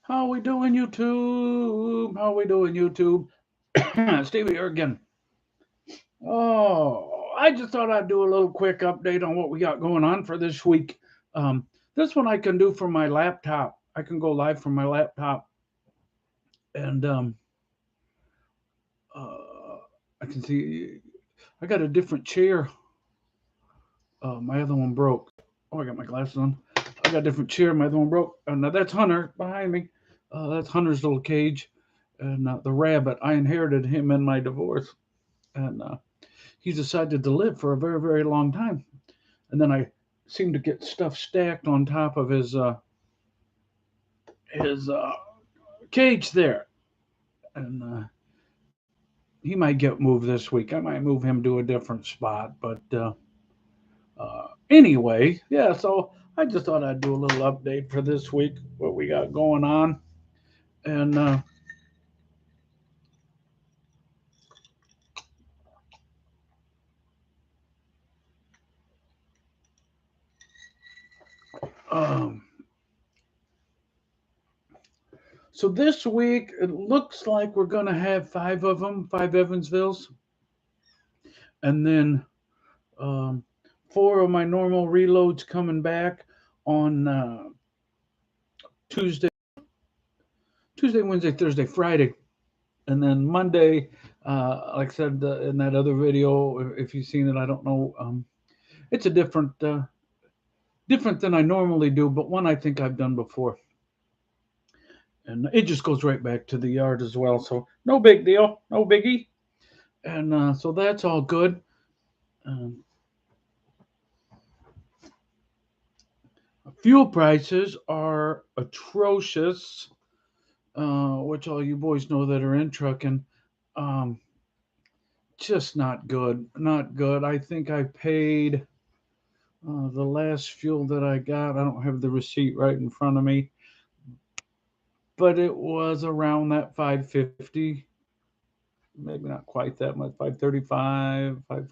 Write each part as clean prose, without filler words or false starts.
How we doing, YouTube? How we doing, YouTube? Stevie here again. I just thought I'd do a little quick update on what we got going on for this week. This one I can do from my laptop. I can go live from my laptop, and uh, I can see. I got a different chair. My other one broke. Oh, I got my glasses on. I got a different chair. My other one broke. Now that's Hunter behind me. That's Hunter's little cage, and the rabbit. I inherited him in my divorce, and he decided to live for a very, very long time. And then I seemed to get stuff stacked on top of his cage there, and he might get moved this week. I might move him to a different spot, but anyway, yeah. So I just thought I'd do a little update for this week, what we got going on, and um, so this week it looks like we're gonna have five of them, five Evansvilles, and then um, four of my normal reloads coming back on Tuesday, Tuesday, Wednesday, Thursday, Friday, and then Monday. Like I said in that other video, if you've seen it, I don't know. It's a different than I normally do, but one I think I've done before, and it just goes right back to the yard as well. So no big deal, no biggie, and so that's all good. Um, Fuel prices are atrocious, which all you boys know that are in trucking. Um, just not good. Not good. I think I paid the last fuel that I got. I don't have the receipt right in front of me, but it was around that 550. Maybe not quite that much. 535. Five.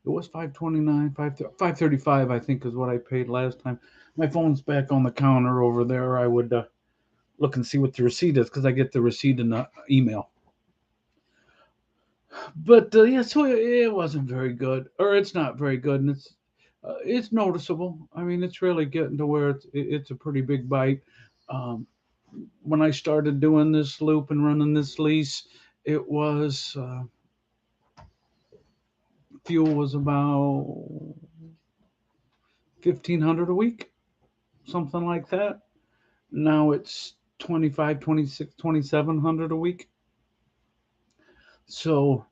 It was 529. 535. I think is what I paid last time. My phone's back on the counter over there. I would look and see what the receipt is because I get the receipt in the email. But yeah, so it wasn't very good, or it's not very good, and it's noticeable. I mean, it's really getting to where it's a pretty big bite. Um, when I started doing this loop and running this lease, it was fuel was about 1,500 a week, something like that. Now it's 25, 26, 2,700 a week. So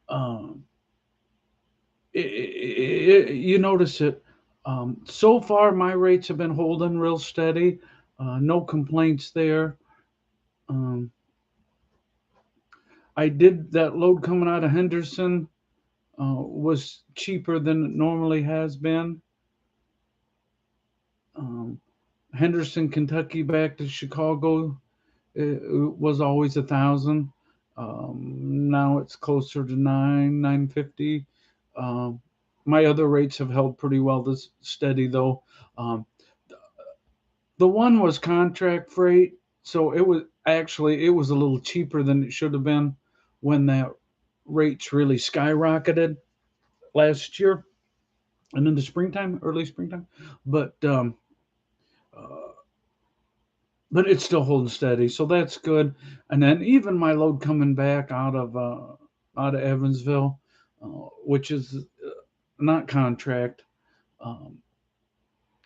um, you notice it. So far, my rates have been holding real steady. No complaints there. Um, I did that load coming out of Henderson was cheaper than it normally has been. Um, Henderson, Kentucky, back to Chicago it was always 1,000. Now it's closer to 950. Um, my other rates have held pretty well this steady though. Um, the one was contract freight, so it was a little cheaper than it should have been when that rates really skyrocketed last year and in the springtime, early springtime. But uh, but it's still holding steady, so that's good. And then even my load coming back out of Evansville, which is not contract, um,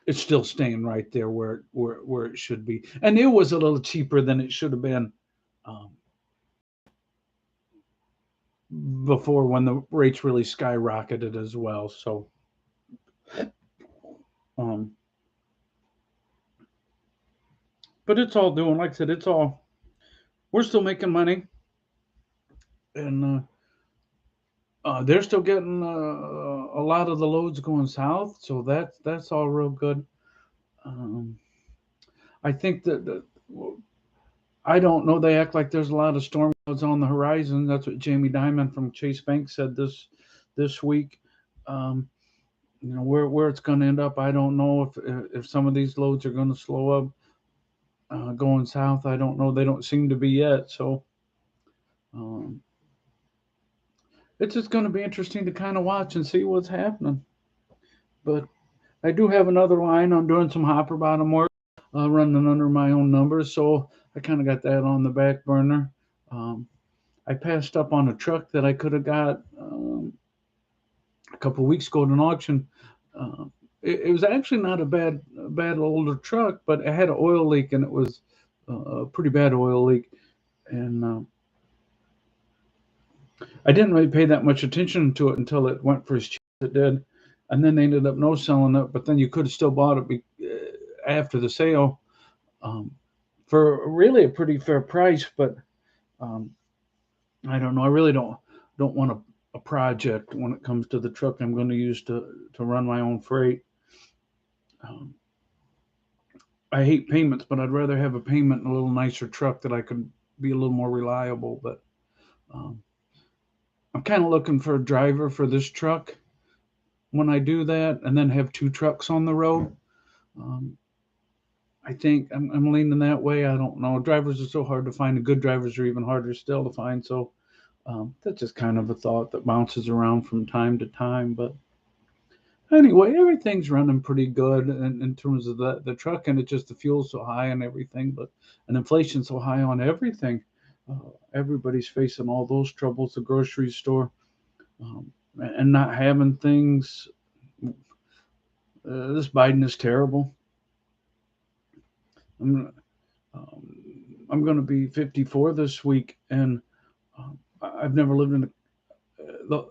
it's still staying right there where it should be. And it was a little cheaper than it should have been um, before when the rates really skyrocketed as well. So, um, but it's all doing like I said, it's all we're still making money, and they're still getting a lot of the loads going south. So that's all real good. Um, I think that I don't know. They act like there's a lot of storm clouds on the horizon. That's what Jamie Dimon from Chase Bank said this week. Um, where it's going to end up, I don't know if some of these loads are going to slow up. going south. I don't know. They don't seem to be yet. So um, it's just going to be interesting to kind of watch and see what's happening. But I do have another line. I'm doing some hopper bottom work, running under my own numbers. So I kind of got that on the back burner. Um, I passed up on a truck that I could have got a couple of weeks ago at an auction. Uh, it was actually not a bad older truck, but it had an oil leak, and it was a pretty bad oil leak. And I didn't really pay that much attention to it until it went for as cheap as it did, and then they ended up no selling it. But then you could have still bought it after the sale um, for really a pretty fair price. But um, I don't know. I really don't want a project when it comes to the truck I'm going to use to run my own freight. Um, I hate payments, but I'd rather have a payment in a little nicer truck that I could be a little more reliable. But um, I'm kind of looking for a driver for this truck when I do that, and then have two trucks on the road. Um, I think I'm leaning that way. I don't know. Drivers are so hard to find, and good drivers are even harder still to find. So that's just kind of a thought that bounces around from time to time. But anyway, everything's running pretty good in terms of the truck, and it's just the fuel's so high and everything, but and inflation's so high on everything. Everybody's facing all those troubles. The grocery store and not having things. This Biden is terrible. I'm I'm going to be 54 this week, and I've never lived in the.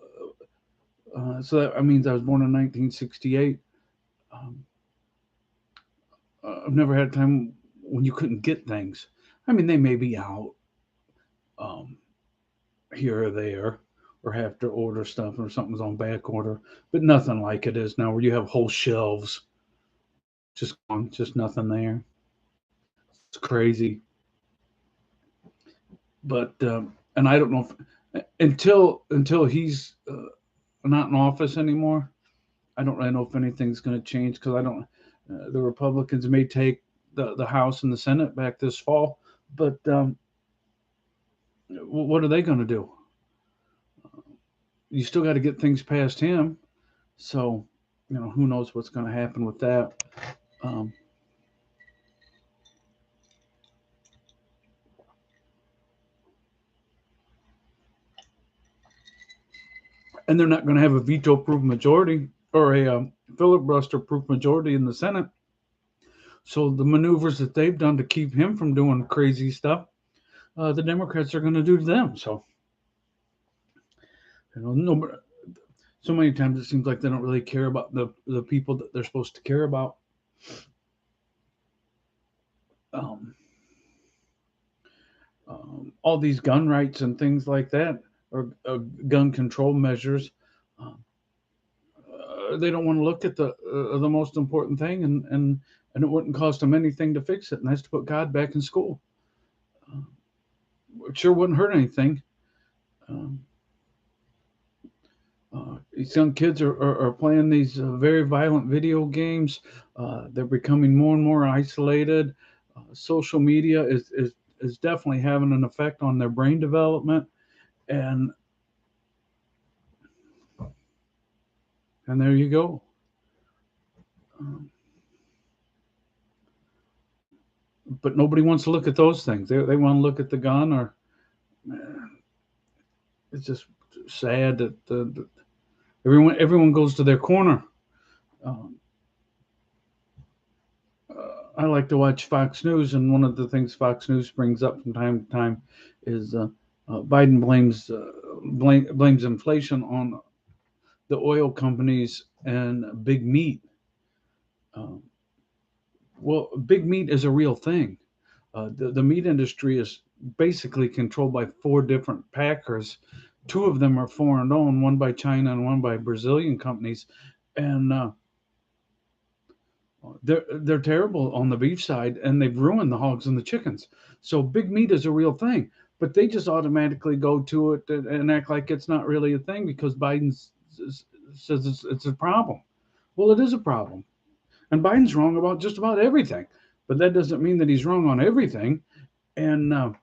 So that means I was born in 1968. Um, I've never had a time when you couldn't get things. I mean, they may be out um, here or there, or have to order stuff, or something's on back order, but nothing like it is now, where you have whole shelves just gone, just nothing there. It's crazy. But and I don't know if until he's not in office anymore, I don't really know if anything's going to change because I don't. The Republicans may take the House and the Senate back this fall, but what are they going to do? You still got to get things past him, so who knows what's going to happen with that. Um, and they're not going to have a veto-proof majority or a filibuster-proof majority in the Senate. So the maneuvers that they've done to keep him from doing crazy stuff, the Democrats are going to do to them. So no, so many times it seems like they don't really care about the people that they're supposed to care about. Um, all these gun rights and things like that, or gun control measures, um, they don't want to look at the most important thing, and it wouldn't cost them anything to fix it, and that's to put God back in school. Uh, it sure wouldn't hurt anything. Um, these young kids are playing these very violent video games. They're becoming more and more isolated. Social media is definitely having an effect on their brain development, and and there you go. Um, but nobody wants to look at those things. They want to look at the gun, or it's just sad that everyone goes to their corner. Um, I like to watch Fox News, and one of the things Fox News brings up from time to time is Biden blames inflation on the oil companies and big meat. Um, well, big meat is a real thing. The meat industry is basically controlled by four different packers. Two of them are foreign owned, one by China and one by Brazilian companies, and they're terrible on the beef side, and they've ruined the hogs and the chickens. So big meat is a real thing, but they just automatically go to it and act like it's not really a thing because Biden says it's a problem. Well, it is a problem, and Biden's wrong about just about everything. but that doesn't mean that he's wrong on everything. And um,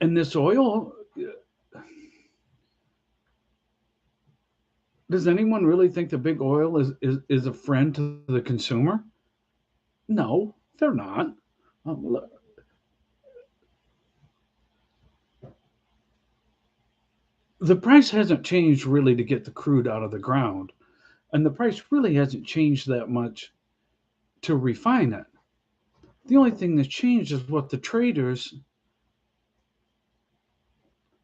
and this oil, does anyone really think the big oil is a friend to the consumer? No, they're not. Look, the price hasn't changed really to get the crude out of the ground, and the price really hasn't changed that much to refine it. The only thing that's changed is what the traders,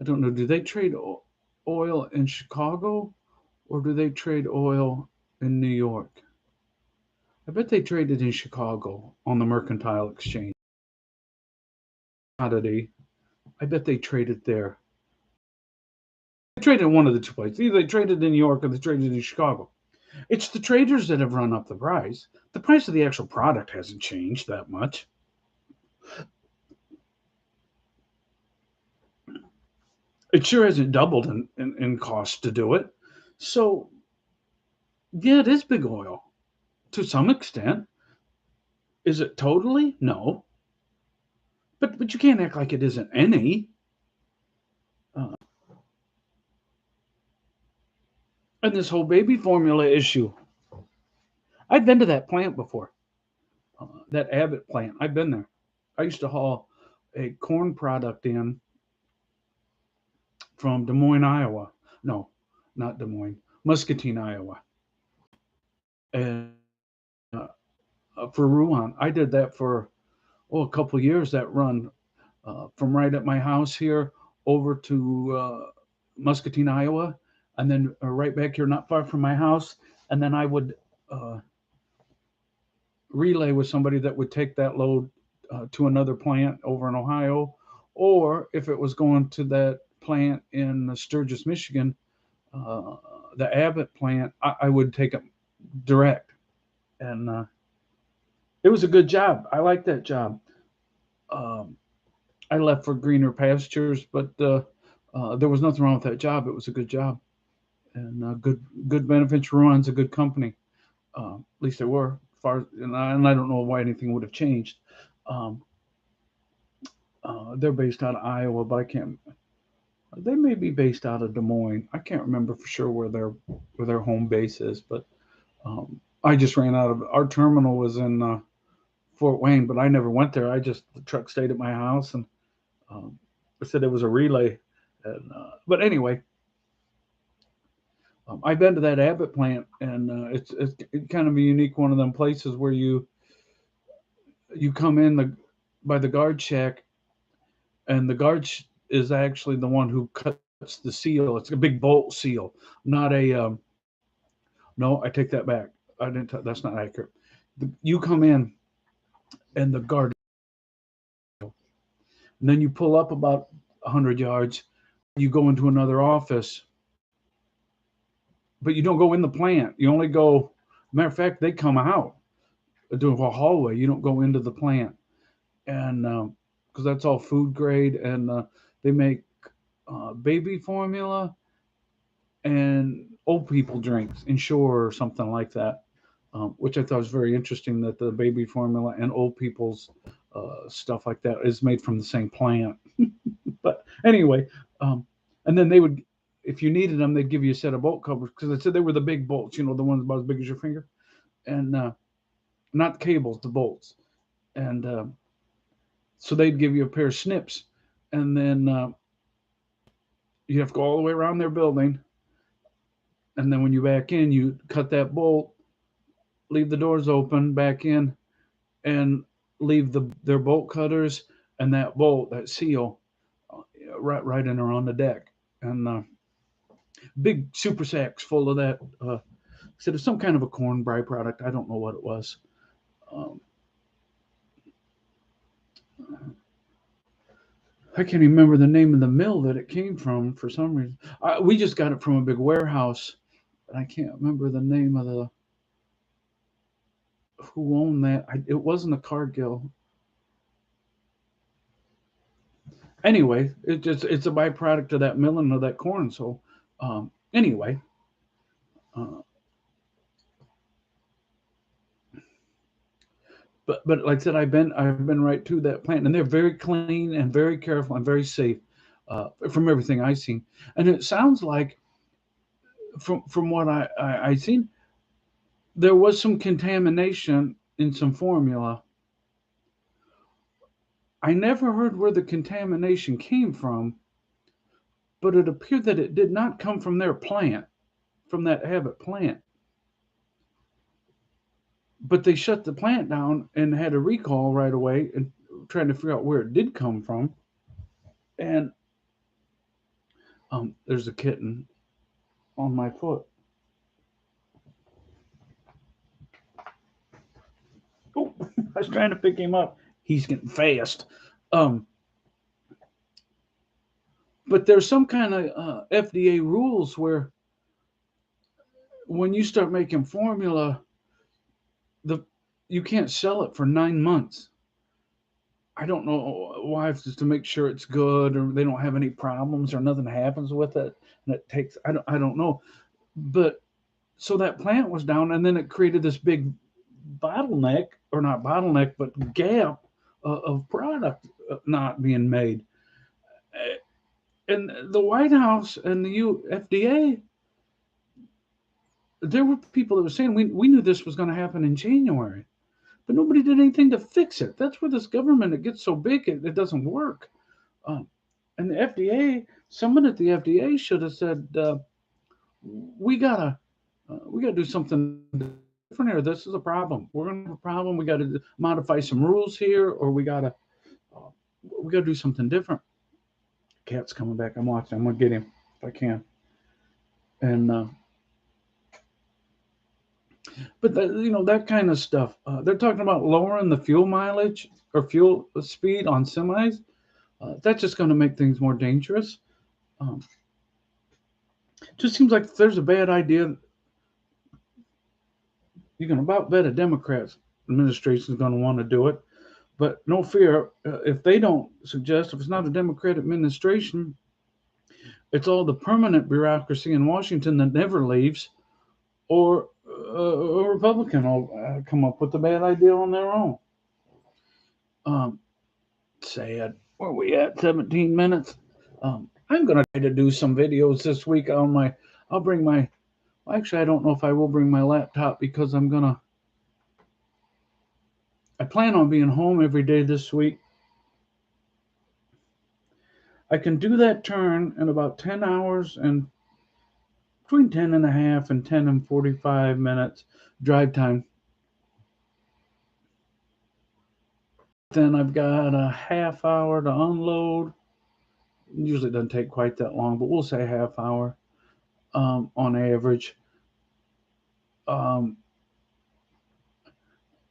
I don't know, do they trade oil in Chicago or do they trade oil in New York? I bet they traded in Chicago on the mercantile exchange. Commodity, I bet they traded there. They traded in one of the two places. Either they traded in New York or they traded in Chicago. It's the traders that have run up the price. The price of the actual product hasn't changed that much. It sure hasn't doubled in cost to do it. So, yeah, it is big oil to some extent. Is it totally? No. But you can't act like it isn't any. Uh, and this whole baby formula issue. I've been to that plant before, that Abbott plant. I've been there. I used to haul a corn product in from Des Moines, Iowa. No, not Des Moines, Muscatine, Iowa. And for Ruan, I did that for a couple of years. That run from right at my house here over to Muscatine, Iowa, and then right back here, not far from my house. And then I would uh, relay with somebody that would take that load to another plant over in Ohio, or if it was going to that plant in Sturgis, Michigan, uh, the Abbott plant, I would take it direct, and it was a good job. I liked that job. Um, I left for greener pastures, but there was nothing wrong with that job. It was a good job, and good benefits. Ruan's a good company. At least they were. Far and I don't know why anything would have changed. Um, they're based out of Iowa, but I can't. They may be based out of Des Moines. I can't remember for sure where their home base is, but um, I just ran out of our terminal was in Fort Wayne, but I never went there. The truck stayed at my house, and um, I said it was a relay. And, but anyway, I've been to that Abbott plant, and it's kind of a unique one of them places where you come in by the guard shack, and the guard is actually the one who cuts the seal. It's a big bolt seal, not a. No, I take that back. I didn't. That's not accurate. You come in, and the guard, and then you pull up about 100 yards. You go into another office, but you don't go in the plant. You only go. Matter of fact, they come out to a hallway. You don't go into the plant, and because that's all food grade, and they make baby formula and old people drinks, Ensure or something like that, which I thought was very interesting that the baby formula and old people's stuff like that is made from the same plant. But anyway, um, and then they would, if you needed them, they'd give you a set of bolt covers because they said they were the big bolts, the ones about as big as your finger, and not the cables, the bolts. And so they'd give you a pair of snips, and then you have to go all the way around their building. And then when you back in, you cut that bolt, leave the doors open, back in, and leave their bolt cutters and that bolt, that seal, right in there on the deck. And big super sacks full of that. Said it's some kind of a corn byproduct. I don't know what it was. Um, I can't even remember the name of the mill that it came from for some reason. We just got it from a big warehouse. I can't remember the name of the who owned that. It wasn't a Cargill. Anyway, it's a byproduct of that milling of that corn. So anyway, uh, but like I said, I've been right to that plant, and they're very clean and very careful and very safe, from everything I've seen. And it sounds like from what I seen, there was some contamination in some formula. I never heard where the contamination came from, but it appeared that it did not come from their plant, from that Abbott plant. But they shut the plant down and had a recall right away and trying to figure out where it did come from. And there's a kitten on my foot. Oh, I was trying to pick him up. He's getting fast. Um, but there's some kind of FDA rules where when you start making formula, the you can't sell it for 9 months. I don't know why, if it's just to make sure it's good or they don't have any problems or nothing happens with it. And it takes, I don't know. But so that plant was down, and then it created this big bottleneck, or not bottleneck, but gap of product not being made. And the White House and the FDA, there were people that were saying we knew this was going to happen in January, but nobody did anything to fix it. That's where this government, it gets so big, it doesn't work. Um, and the FDA, someone at the FDA should have said, we gotta we gotta do something different here. This is a problem. We're gonna have a problem. We gotta modify some rules here, or uh, we gotta do something different. Cat's coming back. I'm watching. I'm gonna get him if I can. And but that kind of stuff. They're talking about lowering the fuel mileage or fuel speed on semis. That's just going to make things more dangerous. Um, just seems like if there's a bad idea, you can about bet a Democrats administration is going to want to do it. But no fear, if they don't suggest, if it's not a Democrat administration, it's all the permanent bureaucracy in Washington that never leaves, or a Republican will come up with a bad idea on their own. Um, Sad. Where are we at? 17 minutes. I'm going to try to do some videos this week on my. I'll bring my. Actually, I don't know if I will bring my laptop because I'm going to. I plan on being home every day this week. I can do that turn in about 10 hours and between 10 and a half and 10 and 45 minutes drive time. Then I've got a half hour to unload. Usually doesn't take quite that long, but we'll say half hour on average. Um,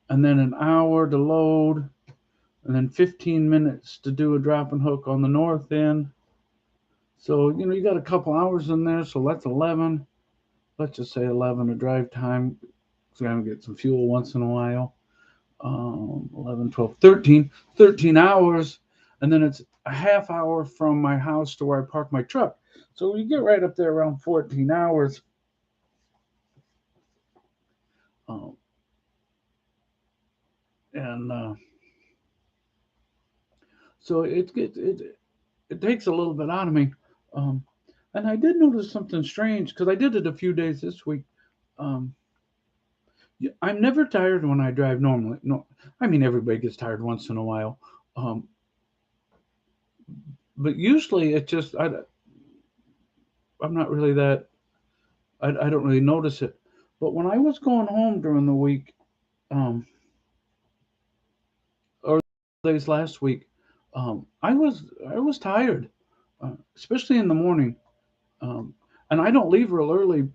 and then an hour to load, and then 15 minutes to do a drop and hook on the north end. So, you got a couple hours in there, so that's 11. Let's just say 11 to drive time. So I'm going to get some fuel once in a while. 11, 12, 13. 13 hours, and then it's a half hour from my house to where I park my truck. So you get right up there around 14 hours. And so it takes a little bit out of me. Um, and I did notice something strange because I did it a few days this week. Um, I'm never tired when I drive normally. No, I mean everybody gets tired once in a while, um, but usually it just I'm not really that. I don't really notice it. But when I was going home during the week, um, or days last week, I was tired, especially in the morning. Um, and I don't leave real early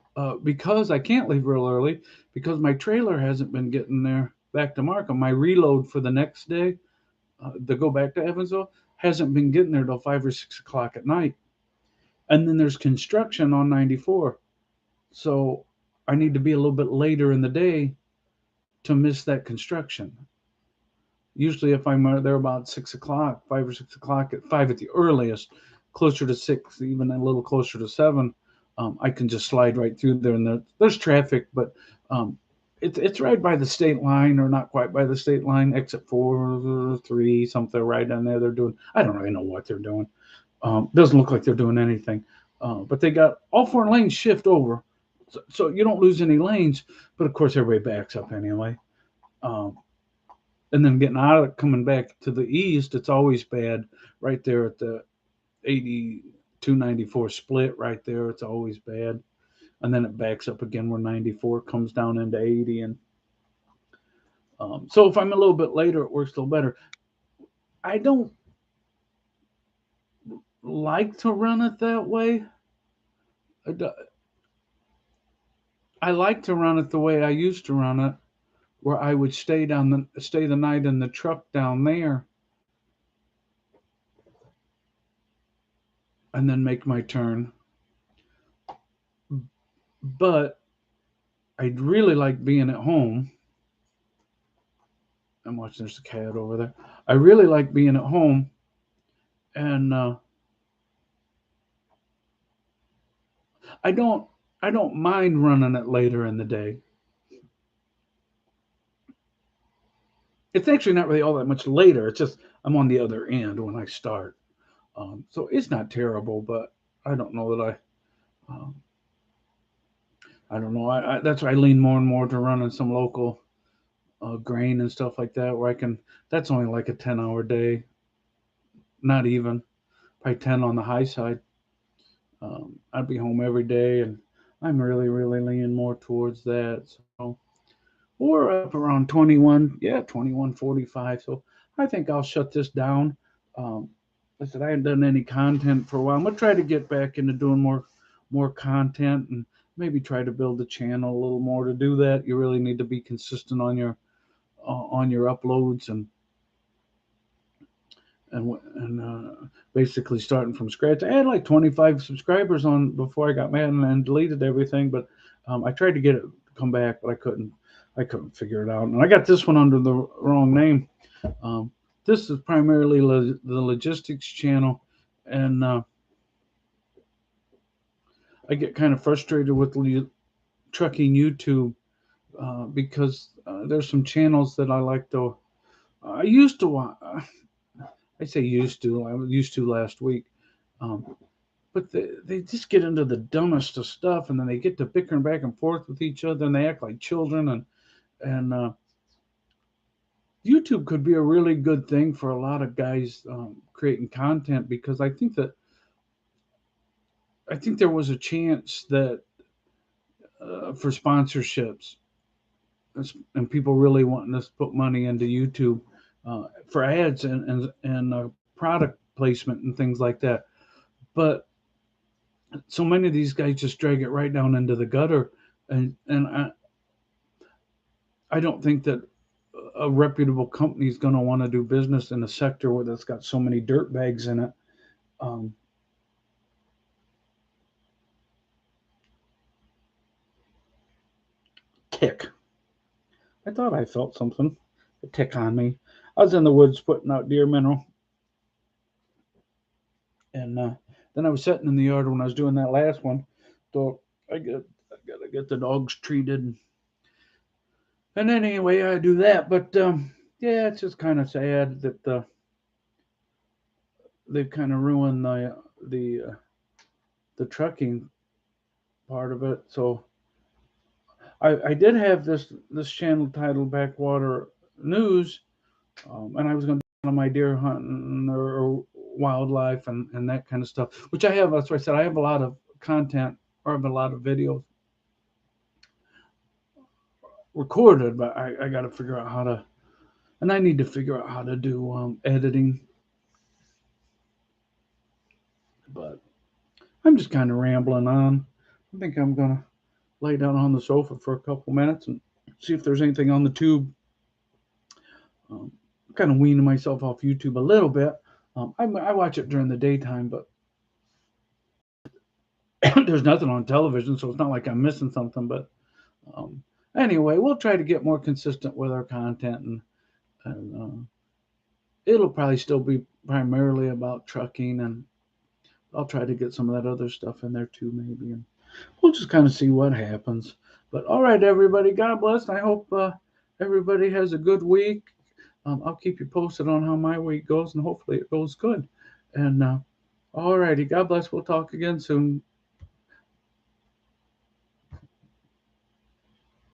because I can't leave real early because my trailer hasn't been getting there back to Markham. My reload for the next day to go back to Evansville hasn't been getting there till 5 or 6 o'clock at night. And then there's construction on 94, so I need to be a little bit later in the day to miss that construction. Usually, if I'm there about 6 o'clock, 5 or 6 o'clock, at 5 at the earliest, closer to 6, even a little closer to 7, I can just slide right through there. And there's traffic, but um, it's right by the state line, or not quite by the state line, exit 4, 3, something right in there. They're doing, I don't really know what they're doing. Doesn't look like they're doing anything. But they got all 4 lanes shift over, so you don't lose any lanes. But of course, everybody backs up anyway. Um, and then getting out of it, coming back to the east, it's always bad right there at the 8294 split right there. It's always bad. And then it backs up again where 94 comes down into 80. And so if I'm a little bit later, it works a little better. I don't like to run it that way. I like to run it the way I used to run it, where I would stay the night in the truck down there, and then make my turn. But I'd really like being at home. I'm watching. There's a cat over there. I really like being at home, and I don't I don't mind running it later in the day. It's actually not really all that much later. It's just I'm on the other end when I start. So it's not terrible, but I don't know that um, I don't know. That's why I lean more and more to running some local grain and stuff like that, where I can. That's only like a 10-hour day, not even, probably 10 on the high side. I'd be home every day, and I'm really leaning more towards that. So, or up around 21, yeah, 21:45. So I think I'll shut this down. Um, I said I haven't done any content for a while. I'm gonna try to get back into doing more content, and maybe try to build the channel a little more. To do that, you really need to be consistent on your uploads, and basically starting from scratch. I had like 25 subscribers on before I got mad and deleted everything, but I tried to get it to come back, but I couldn't. I couldn't figure it out, and I got this one under the wrong name. Um, this is primarily the logistics channel, and I get kind of frustrated with trucking YouTube because there's some channels that I like to. I used to watch. I say used to. I was used to last week. Um, but they just get into the dumbest of stuff, and then they get to bickering back and forth with each other, and they act like children. And YouTube could be a really good thing for a lot of guys creating content, because I think there was a chance that for sponsorships and people really wanting to put money into YouTube for ads and product placement and things like that. But so many of these guys just drag it right down into the gutter, and I don't think that a reputable company is going to want to do business in a sector where that's got so many dirt bags in it. Um, Tick. I thought I felt something. A tick on me. I was in the woods putting out deer mineral, and then I was sitting in the yard when I was doing that last one. So I gotta get the dogs treated, and then anyway I do that. But yeah, it's just kind of sad that they've kind of ruined the trucking part of it. So I did have this channel titled Backwater News, and I was going to do my deer hunting or wildlife and that kind of stuff, which I have. That's why I said I have a lot of content, or I have a lot of videos recorded, but I got to figure out how to, and I need to figure out how to do editing. But I'm just kind of rambling on. I think I'm gonna lay down on the sofa for a couple minutes and see if there's anything on the tube. Kind of weaning myself off YouTube a little bit. I watch it during the daytime, but there's nothing on television, so it's not like I'm missing something. But um, anyway, we'll try to get more consistent with our content, and it'll probably still be primarily about trucking, and I'll try to get some of that other stuff in there too, maybe. And we'll just kind of see what happens. But all right, everybody, God bless. I hope everybody has a good week. I'll keep you posted on how my week goes, and hopefully it goes good. And all righty, God bless. We'll talk again soon.